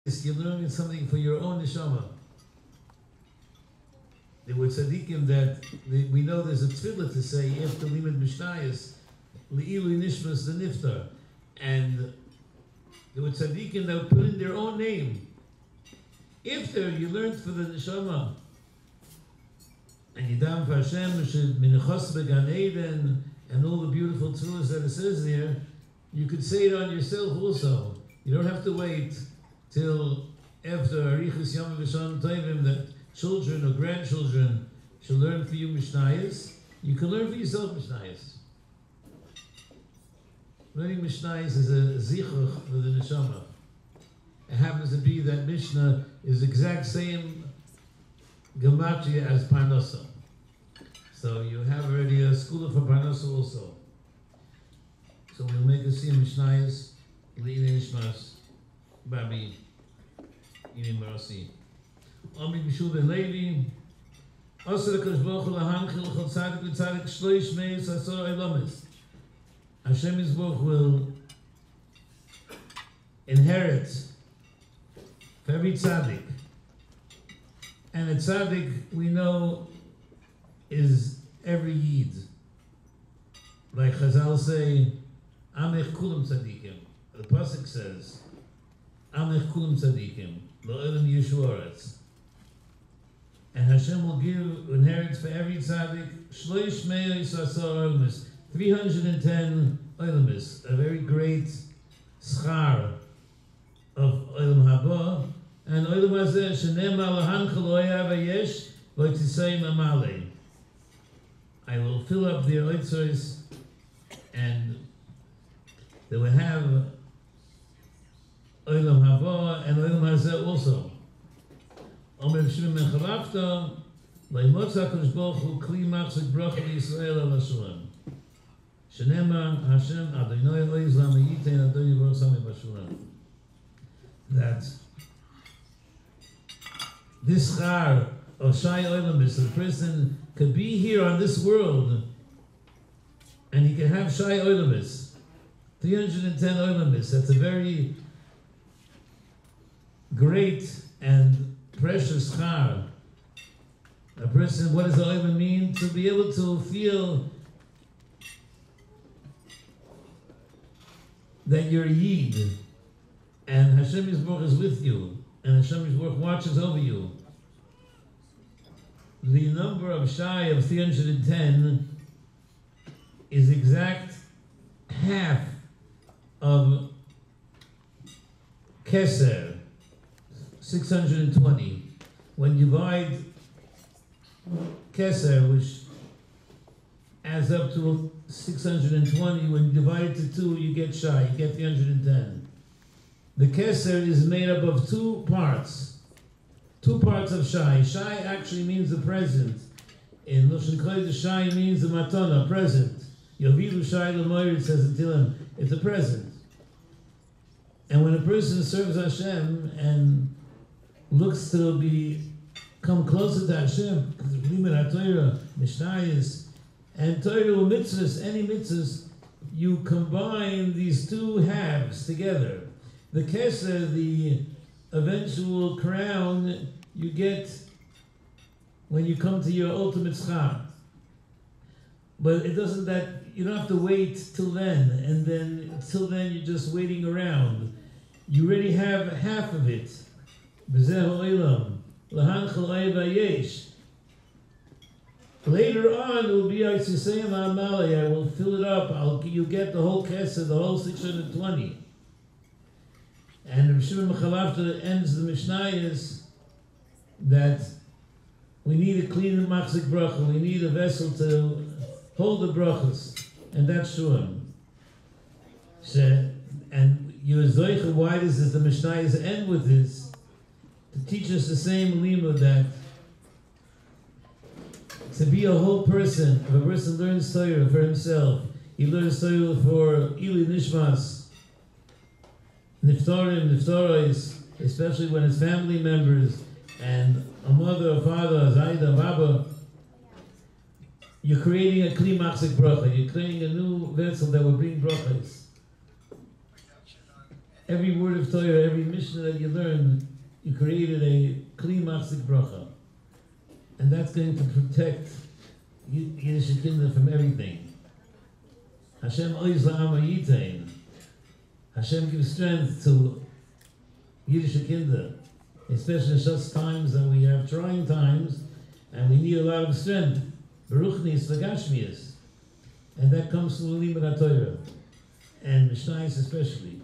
You're learning something for your own neshama. There were tzaddikim that we know there's a tefillah to say after limud mishnayos le'ilu nishmas the niftar, and there were tzaddikim that would put in their own name. After you learned for the neshama, and you daven for Hashem minachos began Eden, and all the beautiful tefillahs that it says there, you could say it on yourself also. You don't have to wait till after Arichas Yom V'Shon Tovim that children or grandchildren should learn for you Mishnayos. You can learn for yourself Mishnayos. Learning Mishnayos is a zichur for the Neshama. It happens to be that Mishnah is the exact same gematria as Parnasa. So you have already a school for Parnasa also. So we'll make a siyum Mishnayos, Le'ilei Nishmas, Babi, Yimim Marasi. Omid B'shuv Ben Levi, Osir HaKadosh Baruch Hu Lahanchil L'chol Tzadik V'Tzadik Shlosh Meis Asor Eilomes. Hashem Yisborach will inherit for every tzaddik. And a tzaddik, we know, is every yid. Like Chazal say, Amech Kulam Tzadikim. The pasuk says, Amech Kulam Tzadikim, Lo'elam Yeshuaretz. And Hashem will inherit for every tzaddik, Shlosh Meis Asor Eilomes, 310 Eilomes, a very great schar of Olam Haba, and Olam Hazeh, Shenema Lahanchel Oyav Hayesh, V'Tisayim Amalei. I will fill up their oitzos, and they will have Olam Haba and Olam Hazeh also. Omer Shimon Ben Charafta, Leimotza HaKadosh Baruch Hu Kli Machzik Bracha Yisrael Al Hashulam. Shenema Hashem Adonai Oiz Lam Yitein Adonai Baruch Sami Bashulam. That this char of Shai Oilamis, the person could be here on this world, and he can have Shai Oilamis, 310 Oilamis. That's a very great and precious char. A person, what does Oilam mean? To be able to feel that you're a Yid, and Hashem Yisborach is with you, and Hashem Yisborach watches over you. The number of Shai of 310 is exact half of Keser, 620. When you divide Keser, which adds up to 620, when you divide it to 2, you get Shai, you get 310. The Keser is made up of two parts of Shai. Shai actually means the present. In Loshen Kodesh, Shai means the matana, present. Yovilu Shai L'moyer, it says in Tehillim, it's a present. And when a person serves Hashem and looks to come closer to Hashem, Limud HaTorah, Mishnayos, and Torah mitzvahs, any mitzvahs, you combine these two halves together. The Keser, the eventual crown, you get when you come to your ultimate schar. But it doesn't you don't have to wait till then, and then till then you're just waiting around. You already have half of it. Later on, it will be I will fill it up. You get the whole Keser, the whole 620. And Rabbi Shimon Ben Charafta ends the Mishnayos that we need a clean machzik bracha. We need a vessel to hold the brachas, and that's Shuam. And you're zoicha, why does the Mishnayos end with this? To teach us the same limud that to be a whole person, if a person learns Torah for himself, he learns Torah for Ili Nishmas, Niftarim, Niftarais, especially when it's family members and a mother, a father, a Zaida, Baba, you're creating a Kli Machzik Bracha. You're creating a new vessel that will bring brachas. every word of Torah, every Mishnah that you learn, you created a Kli Machzik Bracha. And that's going to protect Yiddish Kinder from everything. Hashem Oiz La'ama Yitain. Hashem gives strength to Yiddish Kinder, especially in such times that we have trying times and we need a lot of strength. Baruchnis Lagashmias. And that comes through Limud HaTorah. And Mishnayos especially.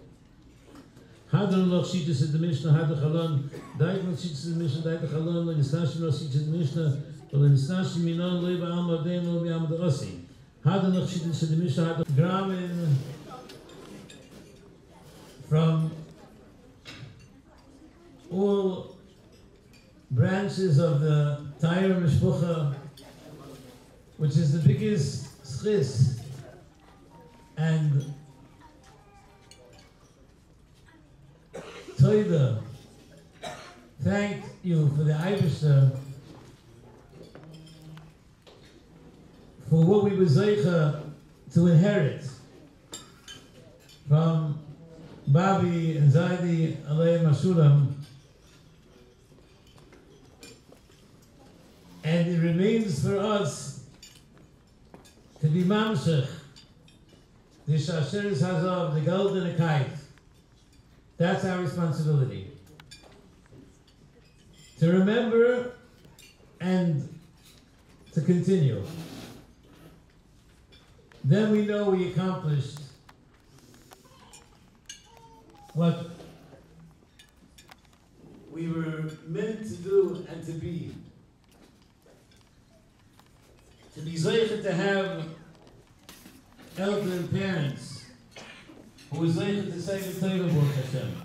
Hadron Loch Shitas in the Mishnah, Hadron Chalon, Daik Loch Shitas in the Mishnah, Daik Chalon, Lo Nisnashim Loch Shitas in the Mishnah, Lo Nisnashim Minon, Lo Iba Alma Avdeim, Lo Iba Alma Osi. Hadron Loch Shitas in the Mishnah, Hadron Gramin from all branches of the Taira Mishpucha, which is the biggest schis and Toida, thank you for the Eibishter for what we were zeicha to inherit from Babi and Zaidi Aleim Hashulam, and it remains for us to be mamshech the Shasheris Hazav, the golden kite. That's our responsibility. To remember and to continue. Then we know we accomplished what we were meant to do and to be. To be zeichet to have elderly parents who was zeichet to say the Torah Baruch Hashem.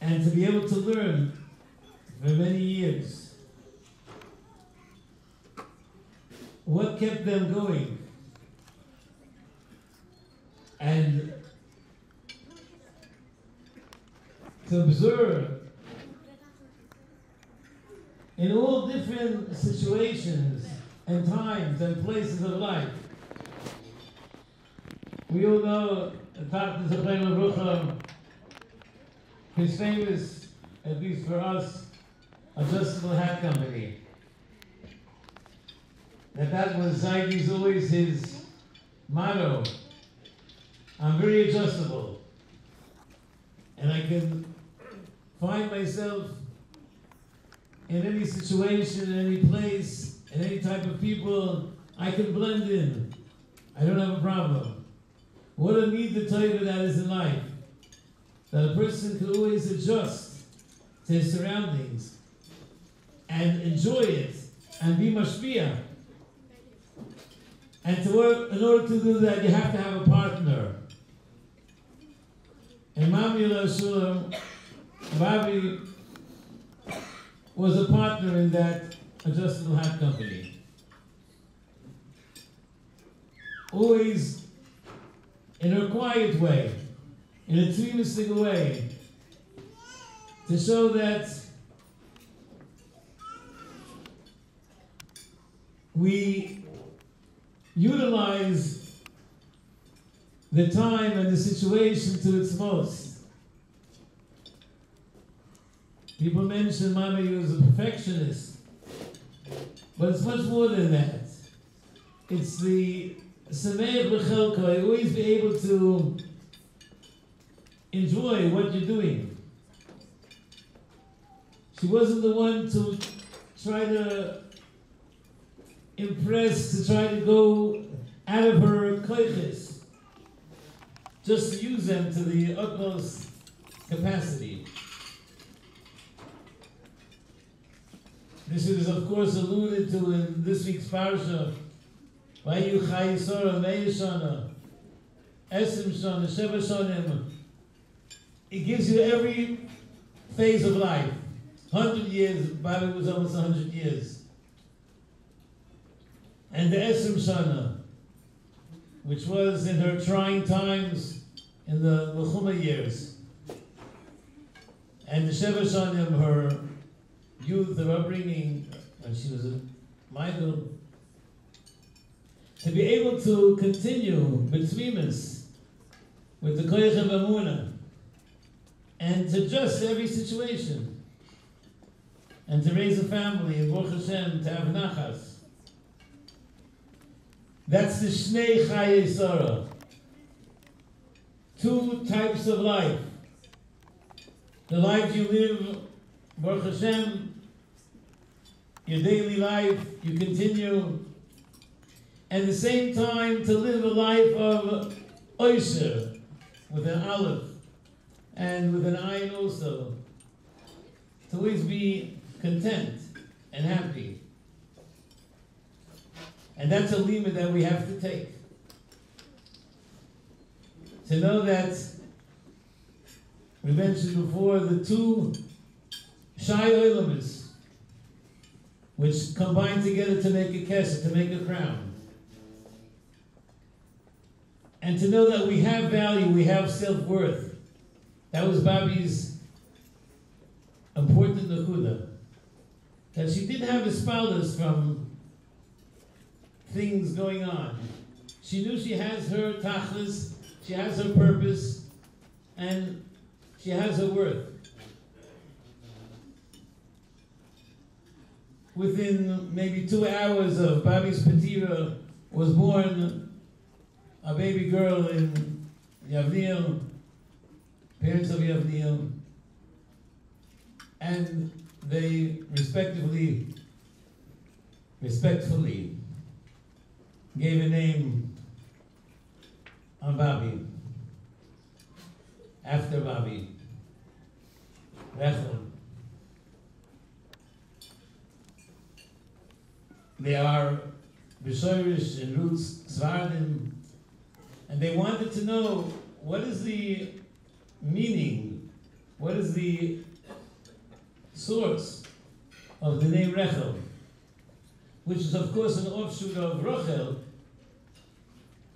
And to be able to learn for many years what kept them going. And to observe in all different situations and times and places of life. We all know Dr. Zechayim Rucham, his famous, at least for us, adjustable hat company. That was Zaidi's always his motto. I'm very adjustable. And I can find myself in any situation, in any place, in any type of people. I can blend in. I don't have a problem. What a need the Torah that is in life. That a person can always adjust to his surroundings and enjoy it and be mashpia. And to work, in order to do that, you have to have a partner. And Mami Shulam, Rabbi was a partner in that adjustable hat company. Always in a quiet way, in a twimistic way, to show that we utilize the time and the situation to its most. People mention Mami was a perfectionist, but it's much more than that. It's the Sameach B'chelko, always be able to enjoy what you're doing. She wasn't the one to try to impress, to try to go out of her koiches, just to use them to the utmost capacity. This is, of course, alluded to in this week's parsha. Vayu Chai Yisora Meishana, Esim Shana, Sheva Shanim. It gives you every phase of life. 100 years, Bible was almost 100 years. And the Esim Shana, which was in her trying times in the Mechuma years. And the Sheva Shanim, her youth, her upbringing, when she was a minor. To be able to continue between us with the koyach of Amunah, and to adjust every situation, and to raise a family, and Baruch Hashem, to have nachas. That's the Shnei Chayei Sarah. Two types of life. The life you live, Baruch Hashem, your daily life, you continue, and at the same time to live a life of Oisher, with an Aleph, and with an Ayin also. To always be content and happy. And that's a limit that we have to take. To know that, we mentioned before, the two Shai Olamis, which combine together to make a kesed, to make a crown. And to know that we have value, we have self-worth. That was Babi's important nakuda. That she didn't have espaldas from things going on. She knew she has her tachlis, she has her purpose, and she has her worth. Within maybe 2 hours of Babi's Petira was born a baby girl in Yavneel, parents of Yavneel, and they respectfully gave a name on Babi, after Babi, Rechel. They are B'Shorish and roots Svardim, and they wanted to know what is the meaning, what is the source of the name Rechel, which is of course an offshoot of Rochel,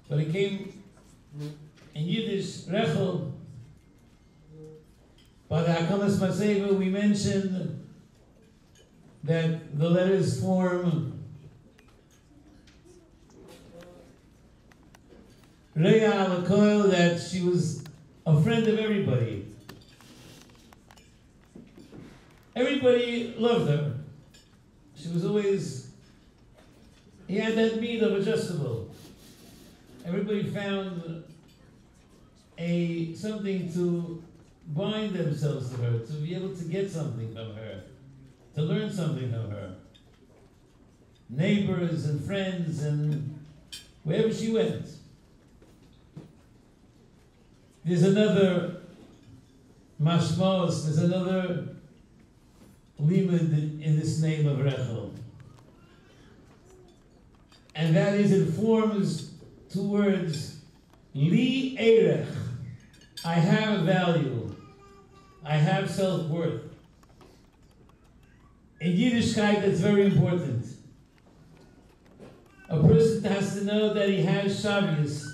but it came in Yiddish Rechel. By the Hakamas Maseva we mentioned that the letters form Reya Alakoil, that she was a friend of everybody. Everybody loved her. She was always, he had that meat of adjustable. Everybody found something to bind themselves to her, to be able to get something from her, to learn something from her. Neighbors and friends and wherever she went. There's another mashmos, there's another limud in this name of Rechel. And that is, it forms 2 words, Li Erech, I have value, I have self-worth. In Yiddishkeit, that's very important. A person has to know that he has Shabbos.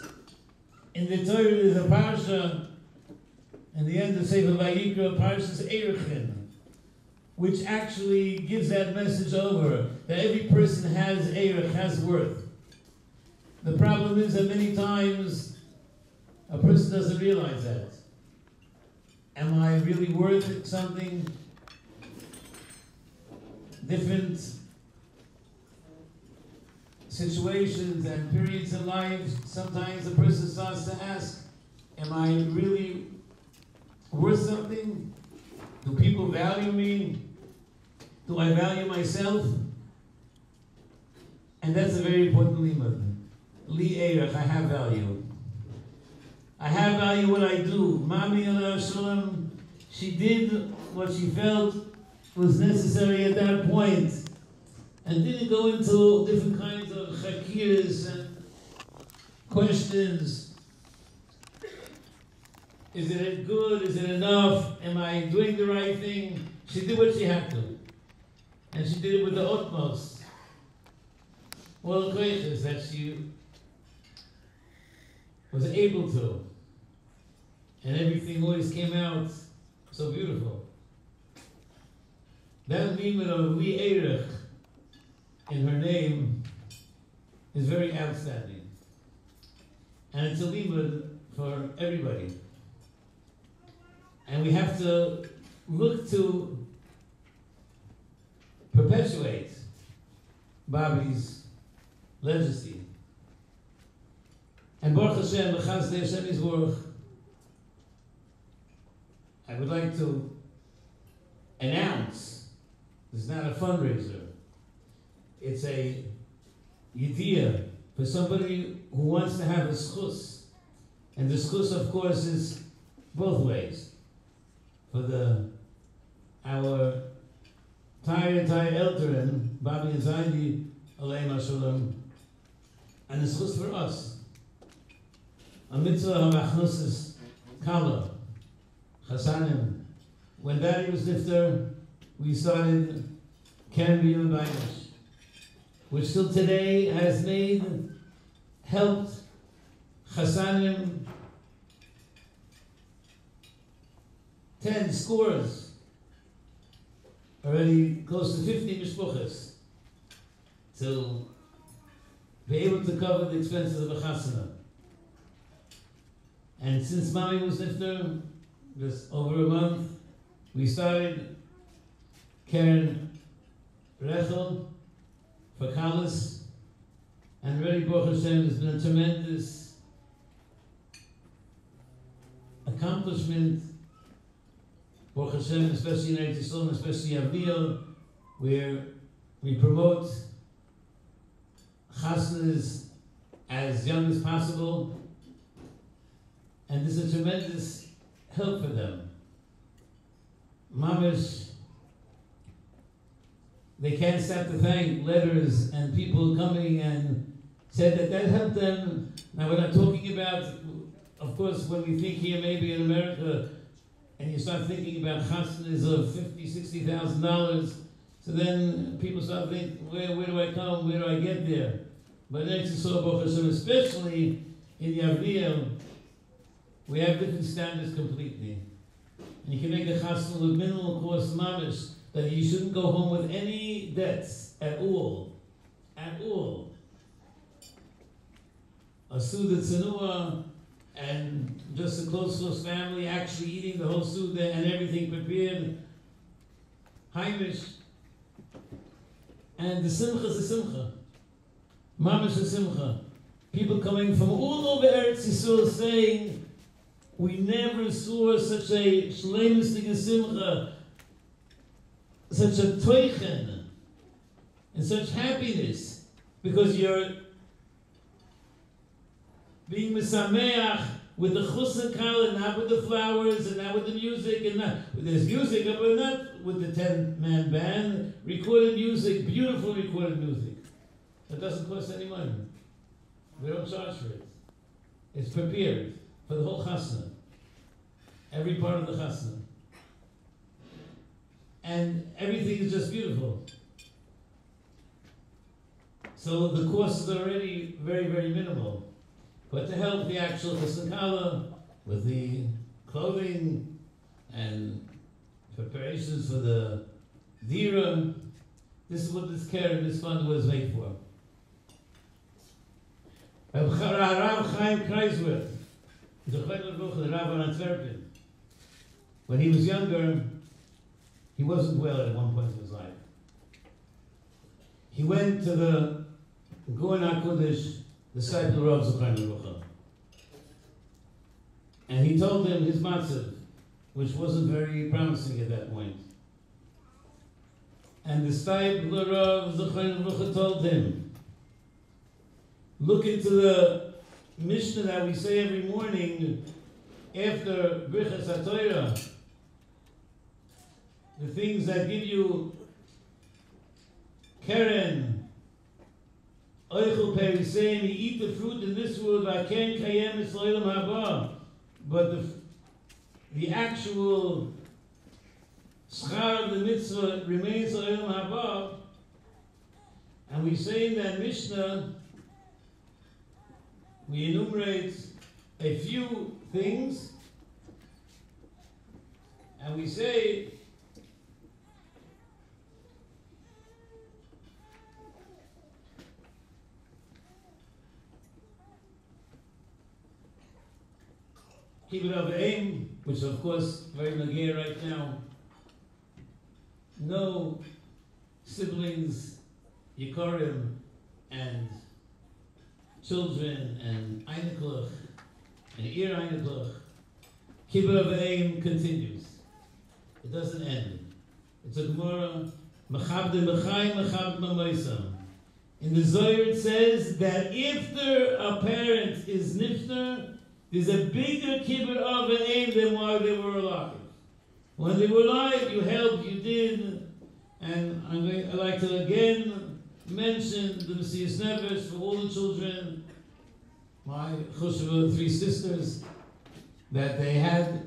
In the Torah, there's a parsha, in the end of Sefer Vayikra, Parshas Erechin, which actually gives that message over, that every person has Erech, has worth. The problem is that many times, a person doesn't realize that. Am I really worth something? Different situations and periods in life, sometimes a person starts to ask, am I really worth something? Do people value me? Do I value myself? And that's a very important limud. Li Erech, I have value. I have value what I do. Mami Aleh Shalom, she did what she felt was necessary at that point, and didn't go into different kinds of chakiras and questions. Is it good? Is it enough? Am I doing the right thing? She did what she had to. And she did it with the utmost. Well, the question is that she was able to. And everything always came out so beautiful. That limit of Li Erech in her name is very outstanding. And it's a limit for everybody. And we have to look to perpetuate Bobby's legacy. And Baruch Hashem, B'chazdei Hashem Yisborach, I would like to announce, this is not a fundraiser, it's a yediyah for somebody who wants to have a schus. And the schus, of course, is both ways. For our entire Elterin, Bobby and Zaidi, Aleim HaShalom, and the schus for us. A mitzvah hamachnusis kala, chasanim. When Daddy was nifter, we started Keren B'Yom Baynish, which till today has helped chasanim 10 scores, already close to 50 mishpuchas, to be able to cover the expenses of a chasana. And since Mommy was nifter, just over a month, we started Keren Rechel for Kalas, and really Baruch Hashem has been a tremendous accomplishment. Baruch Hashem, especially in Eretz Yisrael, especially Avdiyah, where we promote chasnas as young as possible, and this is a tremendous help for them. Mamish, they can't stop to thank letters and people coming and said that helped them. Now we're not talking about, of course, when we think here maybe in America, and you start thinking about chasnas of $50,000, $60,000, so then people start thinking, where do I come? Where do I get there? But in Eretz Yisrael, Baruch Hashem, especially in Yavniyah, we have different standards completely. And you can make a chasna with minimal cost mamish, that you shouldn't go home with any debts at all. At all. A Suda Tsanua and just a close family actually eating the whole Suda and everything prepared. Heimish. And the Simcha is a Simcha. Mamish is Simcha. People coming from all over Eretz Yisrael saying, we never saw such a shleimistic Simcha, such a toichen, and such happiness, because you're being mesameach with the chus kala, and not with the flowers, and not with the music, and not there's music, but not with the 10-man band. Recorded music, beautiful recorded music. That doesn't cost any money. We don't charge for it. It's prepared for the whole chasna, every part of the chasna. And everything is just beautiful. So the cost is already very, very minimal. But to help the actual chasna with the clothing and preparations for the dira, this is what this this fund was made for. Rav Chaim Kreisworth, the Rav on Antwerpen, when he was younger, he wasn't well at one point in his life. He went to the Goen HaKodesh, the disciple Rav Zechariah Baruch, and he told him his matzav, which wasn't very promising at that point. And the disciple Rav Zechariah Baruch told him, look into the Mishnah that we say every morning after Birchas HaTorah, the things that give you Keren, Oichel Periseim, you eat the fruit in this world, V'aken Kayem Yisraelim Haba. But the actual schar of the mitzvah remains Yisraelim Haba. And we say in that Mishnah, we enumerate a few things, and we say, Kibbut of Aim, which of course very nagir right now. No siblings, Yikorim, and children, and Einekluch, and Ir Einekluch. Kibbut of Aim continues. It doesn't end. It's a Gemara, Mechabde Mechai, Mechabde Mamoisam. In the Zohar it says that after a parent is nifter, there's a bigger kibbut of an aim than while they were alive. When they were alive, you helped, you did, and I'd like to again mention the Messias Nefesh for all the children, my Choshev 3 sisters, that they had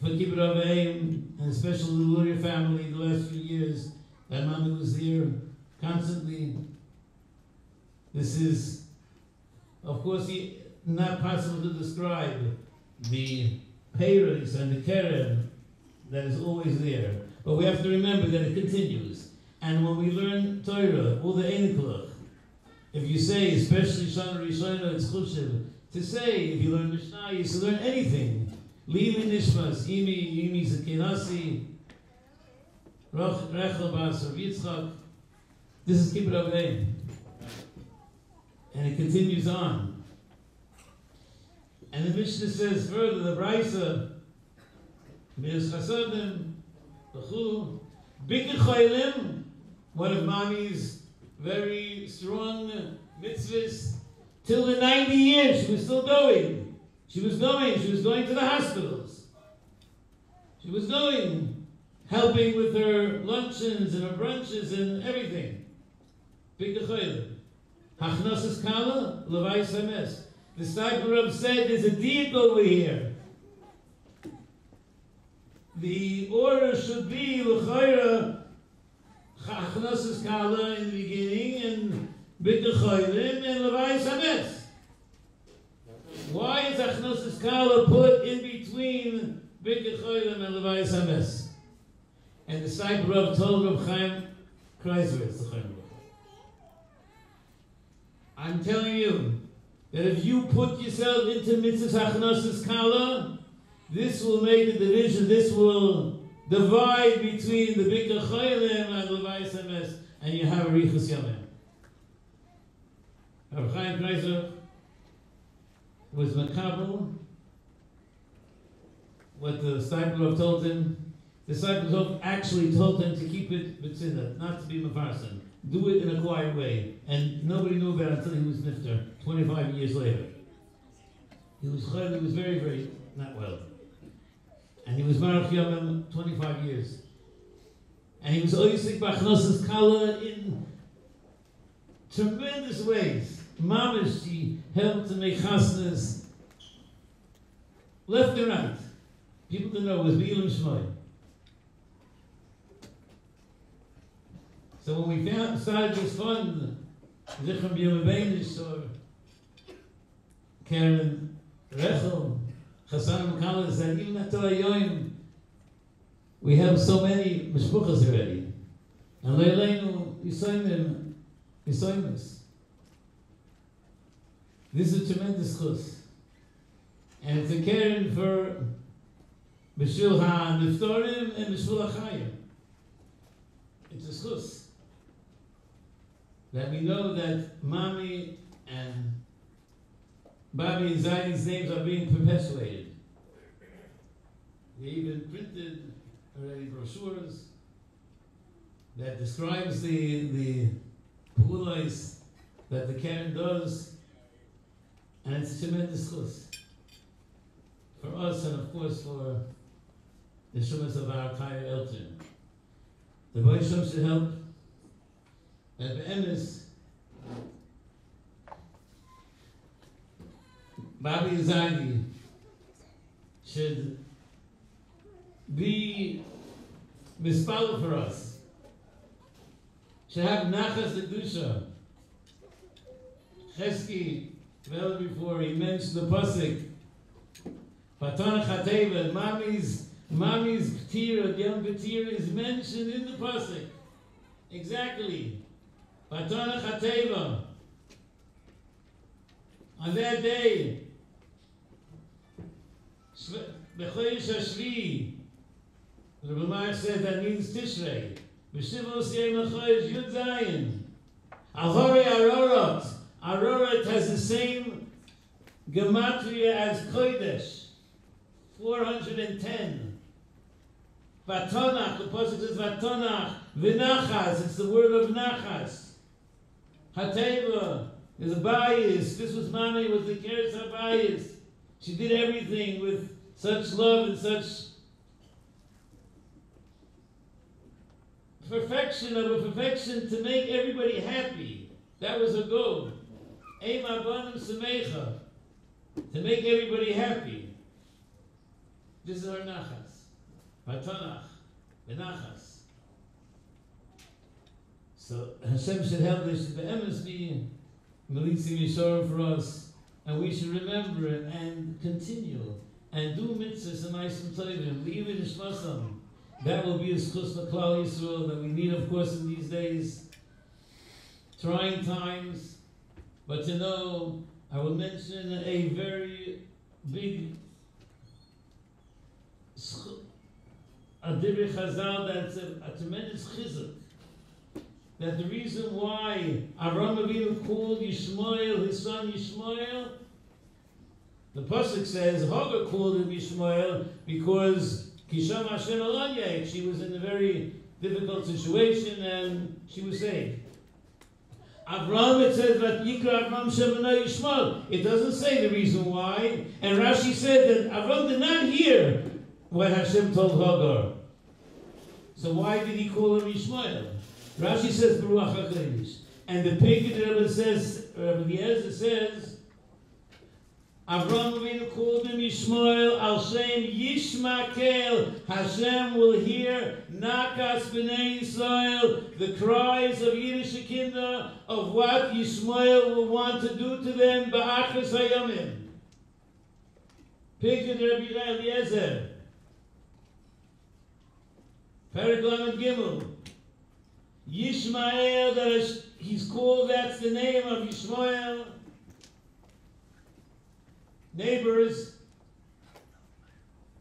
for kibbut of aim, and especially the Luria family the last few years, that Mommy was there constantly. This is, of course, not possible to describe the payers and the keren that is always there. But we have to remember that it continues. And when we learn Torah, all the Einekluch, if you say, especially Shana Rishona, it's Chushiv, to say, if you learn Mishnah, you should learn anything. Lili Nishmas, Imi Zakinasi, Rechel Bas, Rabbi Yitzchok. This is Kibbut of Aim. And it continues on. And the Mishnah says further, the Brisa, Miras Chasadim, B'chu, Bikkur Cholim, one of Mommy's very strong mitzvahs, till the 90 years, she was still going. She was going to the hospitals. She was going, helping with her luncheons and her brunches and everything. Bikkur Cholim. Hachnosas Kala, Levai Sames. The Steiger said there's a diet over here. The order should be L'chayra Hachnosas Kala in the beginning and Bikkur Cholim and Levai Sames. Why is Hachnosas Kala put in between Bikkur Cholim and Levai Sames? And the Steiger told Reb Chaim Kreisler, I'm telling you that if you put yourself into mitzvah hachnosas kala, this will make the division, this will divide between the Bikkur Cholim and Levai Sames, and you have a Richus Yamim. Rabbi Chaim Kreisler was makabel what the Steiger told him. The Steiger actually told him to keep it b'tzina, not to be mefarsim. Do it in a quiet way. And nobody knew about it until he was nifter, 25 years later. He was very, very not well. And he was Marach Yomim 25 years. And he was oisik b'achnosas kala in tremendous ways. Mamish, she helped to make chasnas left and right. People didn't know it was B'ilim Shmoy. So when we started this fund, Zichem B'Yom Beinish or Karen Rechel, Chassan Mekala said, even at Torayoim, we have so many mishpuchas already. And Leilenu Yisoyim. This is a tremendous chus. And it's a Karen for B'Shul HaNiftorim and B'Shul HaChayim. It's a chus. That we know that Mommy and Bobby and Zaidi's names are being perpetuated. They even printed already brochures that describes the pu'ulos that the Karen does, and it's a tremendous chus for us and of course for the shumas of our entire Elter. The Boy Shem should help. And be'emes, Bobby and Zaidi should be mispal for us. Should have nachas l'kedusha. Chesky, well before he mentioned the pasuk, Patana Chateva, Mommy's Petira, the young Petira is mentioned in the pasuk. Exactly. Patana Chateva. On that day, B'chodesh Hashvi. The Rabbi said that means Tishrei. B'shivos Yom HaChodesh Yud Zayin. Ahorei Arorot. Arorot has the same gematria as Kodesh. 410. Vatonach, the pasuk says Vatonach. V'nachas, it's the word of Nachas. Hateva is a bias. This was Mami, was the Keres HaBayis. She did everything with such love and such perfection of a perfection to make everybody happy. That was her goal. Eim Abanim Semecha. To make everybody happy. This is her Nachas. Vatonach. V'nachas. So Hashem should help this to be Melitzi Yishorim for us, and we should remember it and continue and do mitzvahs and nice and tovim, leave in Nishmasam. That will be a schus l'klal Yisrael that we need, of course, in these days, trying times. But to know, I will mention a very big a divrei Chazal that's a tremendous chizuk. That the reason why Avraham Avinu called Yishmael, his son Yishmael, the pasuk says Hagar called him Yishmael because Kisham Hashem Alanyeh, she was in a very difficult situation and she was saved. Avraham, it says that Yikra Avraham Shemana Yishmael. It doesn't say the reason why, and Rashi said that Avraham did not hear what Hashem told Hagar. So why did he call him Yishmael? Rashi says Baruch HaKodesh, and the Pekid Rebbe says, Rabbi Yezer says, Avraham Avinu called him Yishmael al Shem Yishmakel. Hashem will hear Nakas B'nai Yisrael, the cries of Yiddish Kinder of what Yishmael will want to do to them. Ba'achas Hayomim. Pekid Rabbi Yezer. Perek Lamed Gimel. Yishmael, that he's called, that's the name of Yishmael. Neighbors,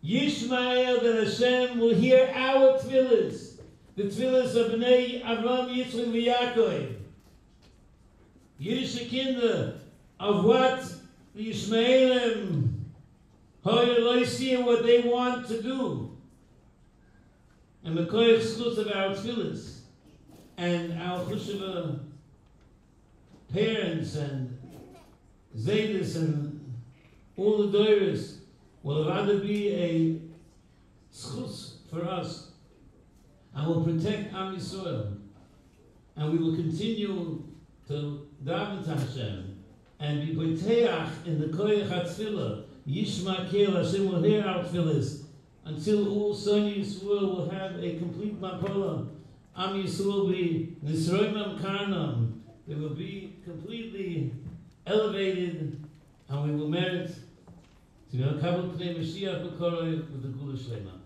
Yishmael, that Hashem will hear our tefillas, the tefillas of Bnei Avraham, Yitzchak, Yaakov. Yiddish Kinder, of what the Yishmaelim, what they want to do. And the koyach schus of our tefillas. And our Chushiva parents and Zaydis and all the doiris will rather be a schus for us, and will protect Am Yisrael, and we will continue to daven to Hashem and be poteach in the koyach hatzfilah. Yishma Kel, Hashem will hear our tefillas until all Sonny Yisrael will have a complete mapola. Am Yisrael will be Nisroimam Karnam. They will be completely elevated, and we will merit to be a Kabbalah Pnei Mashiach B'Koroi with the Gula Shlema.